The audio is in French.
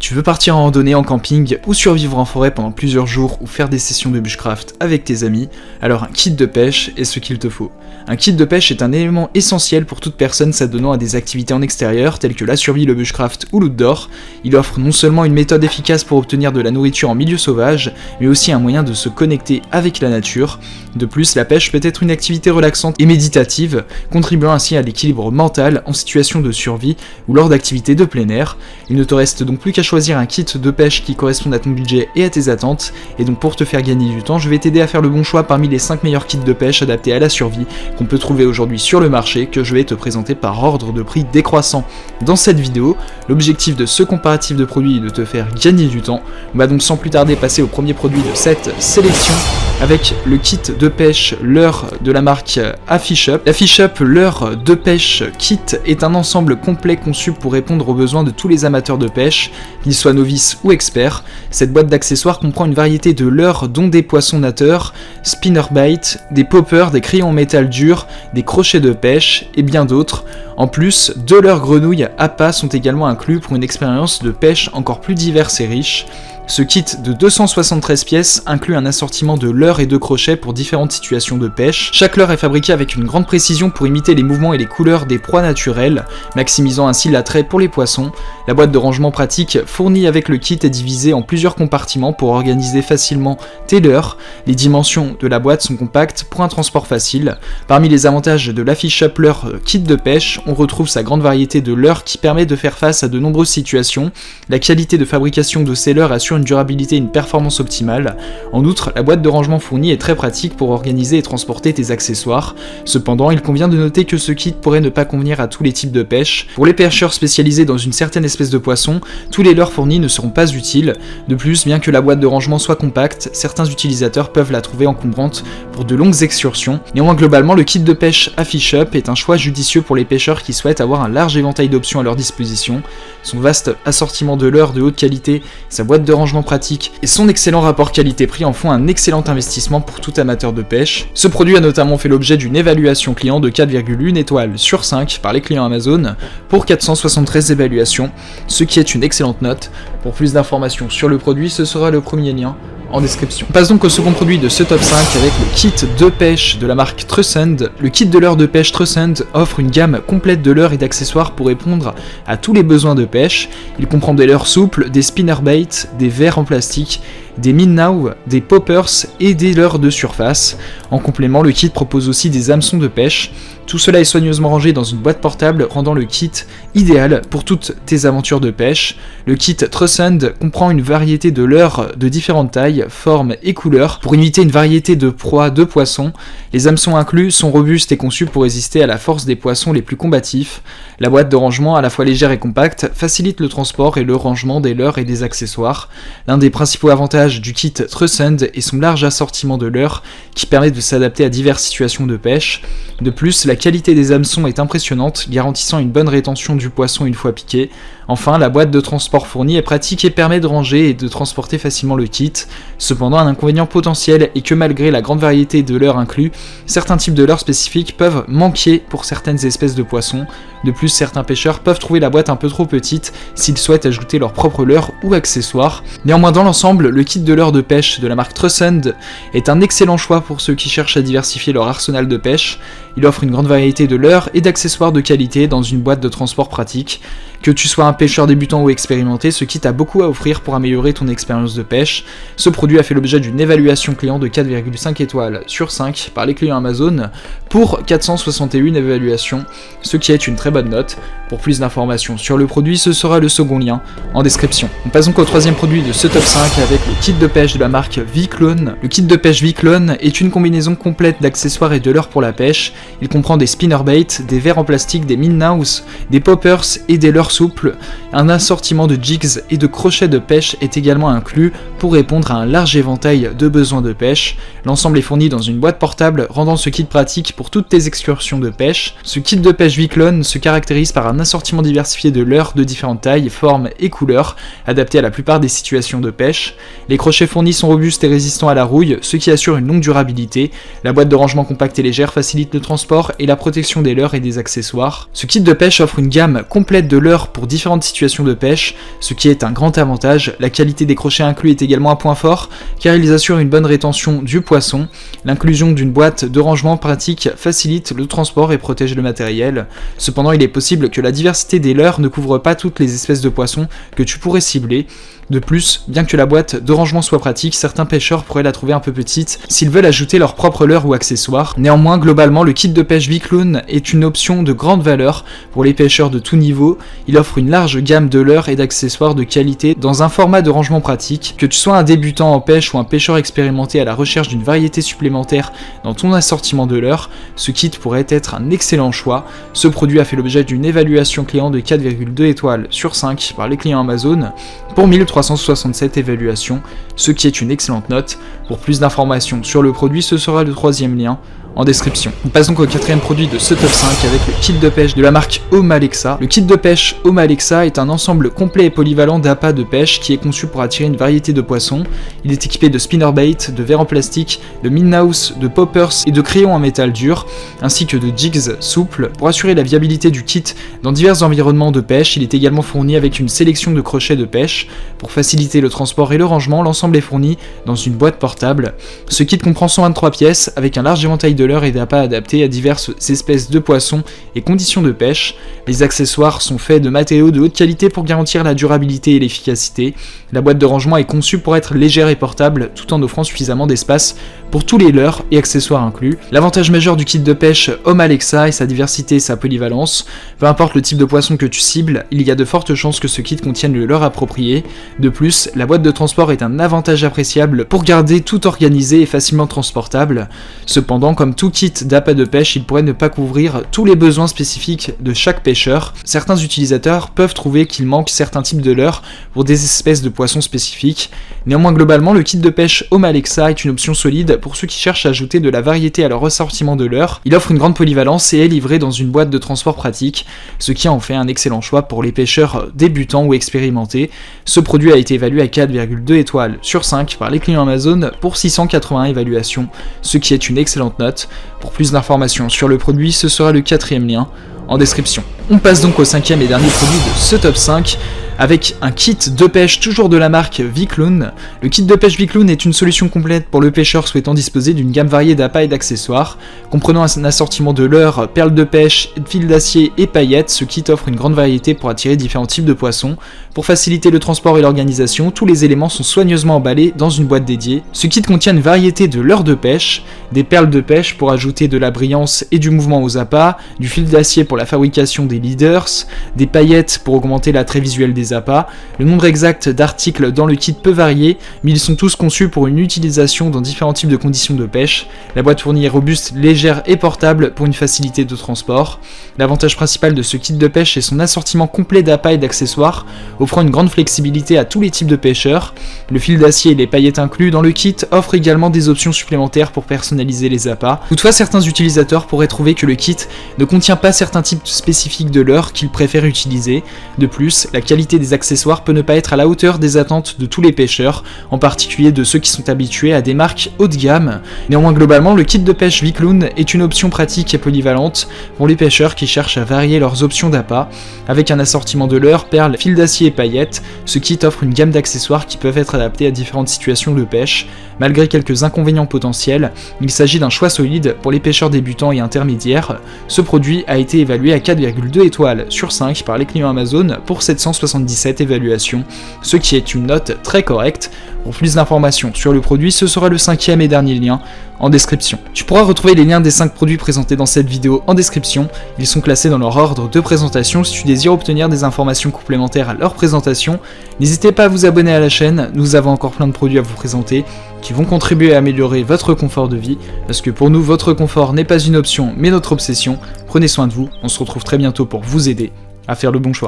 Tu veux partir en randonnée, en camping ou survivre en forêt pendant plusieurs jours ou faire des sessions de bushcraft avec tes amis, alors un kit de pêche est ce qu'il te faut. Un kit de pêche est un élément essentiel pour toute personne s'adonnant à des activités en extérieur telles que la survie, le bushcraft ou l'outdoor. Il offre non seulement une méthode efficace pour obtenir de la nourriture en milieu sauvage, mais aussi un moyen de se connecter avec la nature. De plus, la pêche peut être une activité relaxante et méditative, contribuant ainsi à l'équilibre mental en situation de survie ou lors d'activités de plein air. Il ne te reste donc plus qu'à choisir un kit de pêche qui corresponde à ton budget et à tes attentes, et donc pour te faire gagner du temps, je vais t'aider à faire le bon choix parmi les 5 meilleurs kits de pêche adaptés à la survie qu'on peut trouver aujourd'hui sur le marché, que je vais te présenter par ordre de prix décroissant. Dans cette vidéo, l'objectif de ce comparatif de produits est de te faire gagner du temps. On va donc sans plus tarder passer au premier produit de cette sélection, avec le kit de pêche leurre de la marque Afishup. L'Afishup leurre de pêche kit est un ensemble complet conçu pour répondre aux besoins de tous les amateurs de pêche, qu'ils soient novices ou experts. Cette boîte d'accessoires comprend une variété de leurres dont des poissons nateurs, spinnerbaits, des poppers, des crayons en métal dur, des crochets de pêche et bien d'autres. En plus, 2 leurres grenouilles appât sont également inclus pour une expérience de pêche encore plus diverse et riche. Ce kit de 273 pièces inclut un assortiment de leurres et de crochets pour différentes situations de pêche. Chaque leurre est fabriqué avec une grande précision pour imiter les mouvements et les couleurs des proies naturelles, maximisant ainsi l'attrait pour les poissons. La boîte de rangement pratique fournie avec le kit est divisée en plusieurs compartiments pour organiser facilement tes leurres. Les dimensions de la boîte sont compactes pour un transport facile. Parmi les avantages de l'Afishup leurre kit de pêche, on retrouve sa grande variété de leurres qui permet de faire face à de nombreuses situations. La qualité de fabrication de ces leurres assure une durabilité et une performance optimale. En outre, la boîte de rangement fournie est très pratique pour organiser et transporter tes accessoires. Cependant, il convient de noter que ce kit pourrait ne pas convenir à tous les types de pêche. Pour les pêcheurs spécialisés dans une certaine espèce de poisson, tous les leurres fournis ne seront pas utiles. De plus, bien que la boîte de rangement soit compacte, certains utilisateurs peuvent la trouver encombrante pour de longues excursions. Néanmoins, globalement, le kit de pêche Afishup est un choix judicieux pour les pêcheurs qui souhaitent avoir un large éventail d'options à leur disposition. Son vaste assortiment de leurres de haute qualité, sa boîte de rangement pratique et son excellent rapport qualité-prix en font un excellent investissement pour tout amateur de pêche. Ce produit a notamment fait l'objet d'une évaluation client de 4,1 étoiles sur 5 par les clients Amazon pour 473 évaluations, ce qui est une excellente note. Pour plus d'informations sur le produit, ce sera le premier lien en description. On passe donc au second produit de ce top 5 avec le kit de pêche de la marque Trussend. Le kit de leurre de pêche Trussend offre une gamme complète de leurres et d'accessoires pour répondre à tous les besoins de pêche. Il comprend des leurres souples, des spinnerbaits, des verres en plastique, des minnows, des poppers et des leurres de surface. En complément, le kit propose aussi des hameçons de pêche. Tout cela est soigneusement rangé dans une boîte portable, rendant le kit idéal pour toutes tes aventures de pêche. Le kit Trussend comprend une variété de leurres de différentes tailles, formes et couleurs pour imiter une variété de proies de poissons. Les hameçons inclus sont robustes et conçus pour résister à la force des poissons les plus combatifs. La boîte de rangement, à la fois légère et compacte, facilite le transport et le rangement des leurres et des accessoires. L'un des principaux avantages du kit Trussend est son large assortiment de leurres qui permet de s'adapter à diverses situations de pêche. De plus, la qualité des hameçons est impressionnante, garantissant une bonne rétention du poisson une fois piqué. Enfin, la boîte de transport fournie est pratique et permet de ranger et de transporter facilement le kit. Cependant, un inconvénient potentiel est que malgré la grande variété de leurres inclus, certains types de leurres spécifiques peuvent manquer pour certaines espèces de poissons. De plus, certains pêcheurs peuvent trouver la boîte un peu trop petite s'ils souhaitent ajouter leur propre leurre ou accessoires. Néanmoins, dans l'ensemble, le kit de leurre de pêche de la marque Trussend est un excellent choix pour ceux qui cherchent à diversifier leur arsenal de pêche. Il offre une grande variété de leurres et d'accessoires de qualité dans une boîte de transport pratique. Que tu sois un pêcheur débutant ou expérimenté, ce kit a beaucoup à offrir pour améliorer ton expérience de pêche. Ce produit a fait l'objet d'une évaluation client de 4,5 étoiles sur 5 par les clients Amazon pour 461 évaluations, ce qui est une très bonne note. Pour plus d'informations sur le produit, ce sera le second lien en description. On passe donc au troisième produit de ce top 5 avec le kit de pêche de la marque V-Clone. Le kit de pêche V-Clone est une combinaison complète d'accessoires et de leurres pour la pêche. Il comprend des spinnerbaits, des verres en plastique, des minnows, des poppers et des leurres souples. Un assortiment de jigs et de crochets de pêche est également inclus pour répondre à un large éventail de besoins de pêche. L'ensemble est fourni dans une boîte portable, rendant ce kit pratique pour toutes tes excursions de pêche. Ce kit de pêche V-Clone se caractérise par un assortiment diversifié de leurres de différentes tailles, formes et couleurs, adaptés à la plupart des situations de pêche. Les crochets fournis sont robustes et résistants à la rouille, ce qui assure une longue durabilité. La boîte de rangement compacte et légère facilite le transport et la protection des leurres et des accessoires. Ce kit de pêche offre une gamme complète de leurres leurre pour différentes situations de pêche, ce qui est un grand avantage. La qualité des crochets inclus est également un point fort, car ils assurent une bonne rétention du poisson. L'inclusion d'une boîte de rangement pratique facilite le transport et protège le matériel. Cependant, il est possible que la diversité des leurres ne couvre pas toutes les espèces de poissons que tu pourrais cibler. De plus, bien que la boîte de rangement soit pratique, certains pêcheurs pourraient la trouver un peu petite s'ils veulent ajouter leur propre leurre ou accessoires. Néanmoins, globalement, le kit de pêche Vicloon est une option de grande valeur pour les pêcheurs de tout niveau. Il offre une large gamme de leurres et d'accessoires de qualité dans un format de rangement pratique. Que tu sois un débutant en pêche ou un pêcheur expérimenté à la recherche d'une variété supplémentaire dans ton assortiment de leurres, ce kit pourrait être un excellent choix. Ce produit a fait l'objet d'une évaluation client de 4,2 étoiles sur 5 par les clients Amazon pour 1367 évaluations, ce qui est une excellente note. Pour plus d'informations sur le produit, ce sera le 3e lien en description. On passe donc au 4e produit de ce top 5 avec le kit de pêche de la marque Home Alexa. Le kit de pêche Home Alexa est un ensemble complet et polyvalent d'appâts de pêche qui est conçu pour attirer une variété de poissons. Il est équipé de spinnerbait, de verres en plastique, de minnows, de poppers et de crayons en métal dur, ainsi que de jigs souples. Pour assurer la viabilité du kit dans divers environnements de pêche, il est également fourni avec une sélection de crochets de pêche. Pour faciliter le transport et le rangement, l'ensemble est fourni dans une boîte portable. Ce kit comprend 123 pièces avec un large éventail de leurres et d'appâts adaptés à diverses espèces de poissons et conditions de pêche. Les accessoires sont faits de matériaux de haute qualité pour garantir la durabilité et l'efficacité. La boîte de rangement est conçue pour être légère et portable tout en offrant suffisamment d'espace pour tous les leurres et accessoires inclus. L'avantage majeur du kit de pêche Home Alexa est sa diversité et sa polyvalence. Peu importe le type de poisson que tu cibles, il y a de fortes chances que ce kit contienne le leurre approprié. De plus, la boîte de transport est un avantage appréciable pour garder tout organisé et facilement transportable. Cependant, comme tout kit d'appât de pêche, il pourrait ne pas couvrir tous les besoins spécifiques de chaque pêcheur. Certains utilisateurs peuvent trouver qu'il manque certains types de leurres pour des espèces de poissons spécifiques. Néanmoins, globalement, le kit de pêche Home Alexa est une option solide pour ceux qui cherchent à ajouter de la variété à leur ressortiment de leurres. Il offre une grande polyvalence et est livré dans une boîte de transport pratique, ce qui en fait un excellent choix pour les pêcheurs débutants ou expérimentés. Ce produit a été évalué à 4,2 étoiles sur 5 par les clients Amazon pour 681 évaluations, ce qui est une excellente note. Pour plus d'informations sur le produit, ce sera le 4e lien en description. On passe donc au 5e et dernier produit de ce top 5 avec un kit de pêche toujours de la marque Vicloon. Le kit de pêche Vicloon est une solution complète pour le pêcheur souhaitant disposer d'une gamme variée d'appâts et d'accessoires. Comprenant un assortiment de leurres, perles de pêche, fils d'acier et paillettes, ce kit offre une grande variété pour attirer différents types de poissons. Pour faciliter le transport et l'organisation, tous les éléments sont soigneusement emballés dans une boîte dédiée. Ce kit contient une variété de leurres de pêche, des perles de pêche pour ajouter de la brillance et du mouvement aux appâts, du fil d'acier pour la fabrication des leaders, des paillettes pour augmenter l'attrait visuel des appâts. Le nombre exact d'articles dans le kit peut varier, mais ils sont tous conçus pour une utilisation dans différents types de conditions de pêche. La boîte fournie est robuste, légère et portable pour une facilité de transport. L'avantage principal de ce kit de pêche est son assortiment complet d'appâts et d'accessoires, offrant une grande flexibilité à tous les types de pêcheurs. Le fil d'acier et les paillettes inclus dans le kit offrent également des options supplémentaires pour personnaliser les appâts. Toutefois, certains utilisateurs pourraient trouver que le kit ne contient pas certains types spécifiques de leurres qu'ils préfèrent utiliser. De plus, la qualité des accessoires peut ne pas être à la hauteur des attentes de tous les pêcheurs, en particulier de ceux qui sont habitués à des marques haut de gamme. Néanmoins, globalement, le kit de pêche Vicloon est une option pratique et polyvalente pour les pêcheurs qui cherchent à varier leurs options d'appât. Avec un assortiment de leurres, perles, fils d'acier et paillettes, ce kit offre une gamme d'accessoires qui peuvent être adaptés à différentes situations de pêche. Malgré quelques inconvénients potentiels, il s'agit d'un choix solide pour les pêcheurs débutants et intermédiaires. Ce produit a été évalué à 4,2 étoiles sur 5 par les clients Amazon pour 777 évaluations, ce qui est une note très correcte. Pour plus d'informations sur le produit, ce sera le 5e et dernier lien en description. Tu pourras retrouver les liens des 5 produits présentés dans cette vidéo en description. Ils sont classés dans leur ordre de présentation. Si tu désires obtenir des informations complémentaires à leur présentation, n'hésitez pas à vous abonner à la chaîne. Nous avons encore plein de produits à vous présenter qui vont contribuer à améliorer votre confort de vie, parce que pour nous, votre confort n'est pas une option, mais notre obsession. Prenez soin de vous, on se retrouve très bientôt pour vous aider à faire le bon choix.